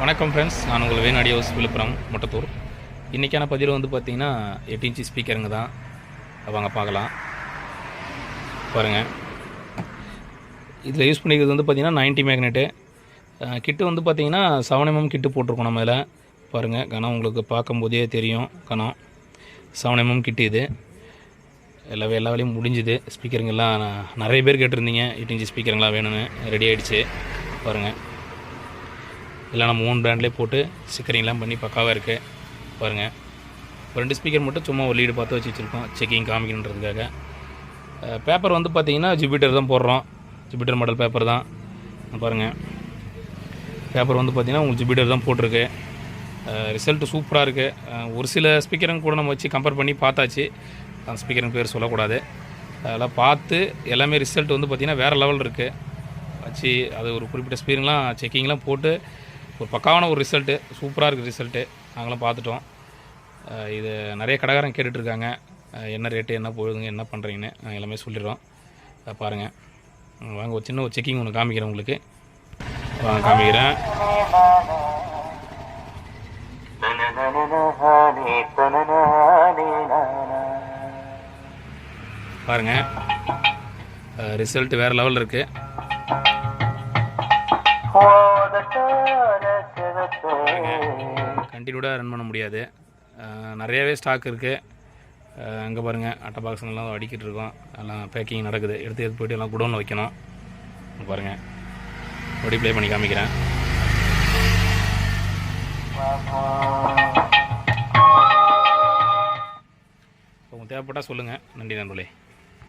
வணக்கம் ஃப்ரெண்ட்ஸ், நான் உங்கள் வேன் ஆடியோஸ் விழுப்புரம் மொட்டத்தூர். இன்றைக்கான பதிவில் வந்து பார்த்திங்கன்னா 8 இன்ச்சு ஸ்பீக்கருங்க தான். வாங்க பார்க்கலாம். பாருங்கள், இதில் யூஸ் பண்ணிக்கிறது வந்து பார்த்திங்கன்னா 90 மேக்னெட்டு கிட்டு வந்து பார்த்திங்கன்னா 7mm கிட்டு போட்டிருக்கோம் நம்ம இதில். பாருங்கள், கனம் உங்களுக்கு பார்க்கும்போதே தெரியும். கனம் 7mm கிட்டு. இது எல்லா வேலையும் முடிஞ்சுது. ஸ்பீக்கருங்கெல்லாம் நிறைய பேர் கேட்டிருந்தீங்க 8 இன்ச்சு ஸ்பீக்கருங்களாம் வேணும்னு. ரெடி ஆகிடுச்சு. பாருங்கள், இல்லை நம்ம ஓன் பிராண்ட்லேயே போட்டு ஸ்டிக்கரிங்லாம் பண்ணி பக்காவாக இருக்குது. பாருங்கள், 2 ஸ்பீக்கர் மட்டும் சும்மா ஒரு லீடு பார்த்து வச்சுருக்கோம், செக்கிங் காமிக்கணுன்றதுக்காக. பேப்பர் வந்து பார்த்திங்கன்னா ஜூபிட்டர் தான் போடுறோம். ஜூபிட்டர் மாடல் பேப்பர் தான். பாருங்கள், பேப்பர் வந்து பார்த்திங்கன்னா உங்களுக்கு ஜூபிட்டர் தான் போட்டிருக்கு. ரிசல்ட்டு சூப்பராக இருக்குது. ஒரு சில ஸ்பீக்கருங்க கூட நம்ம வச்சு கம்பேர் பண்ணி பார்த்தாச்சு. அந்த ஸ்பீக்கருங்க பேர் சொல்லக்கூடாது. அதெல்லாம் பார்த்து எல்லாமே ரிசல்ட் வந்து பார்த்திங்கன்னா வேறு லெவல் இருக்குது. வச்சு அது ஒரு குறிப்பிட்ட ஸ்பீக்கர்லாம் செக்கிங்லாம் போட்டு ஒரு பக்காவான ஒரு ரிசல்ட்டு, சூப்பராக இருக்குது ரிசல்ட்டு. நாங்களும் பார்த்துட்டோம். இது நிறைய கடைக்காரங்க கேட்டுட்ருக்காங்க, என்ன ரேட்டு, என்ன போகுதுங்க, என்ன பண்ணுறீங்கன்னு நாங்கள் எல்லாமே சொல்லிடுறோம். பாருங்கள், வாங்க ஒரு சின்ன ஒரு செக்கிங் ஒன்று காமிக்கிறேன் உங்களுக்கு. வாங்க காமிக்கிறேன். பாருங்கள், ரிசல்ட்டு வேறு லெவலில் இருக்குது. கண்டினியூடாக ரன் பண்ண முடியாது. நிறையாவே ஸ்டாக் இருக்குது. அங்கே பாருங்கள், அட்டை பாக்ஸுங்கெல்லாம் அடிக்கிட்டு இருக்கோம். எல்லாம் பேக்கிங் நடக்குது. எடுத்து போய்ட்டு எல்லாம் குடோனில் வைக்கணும். பாருங்கள், அப்படி ப்ளே பண்ணி காமிக்கிறேன். உங்களுக்கு தேவைப்பட்டால் சொல்லுங்கள். நன்றி நண்பர்களே.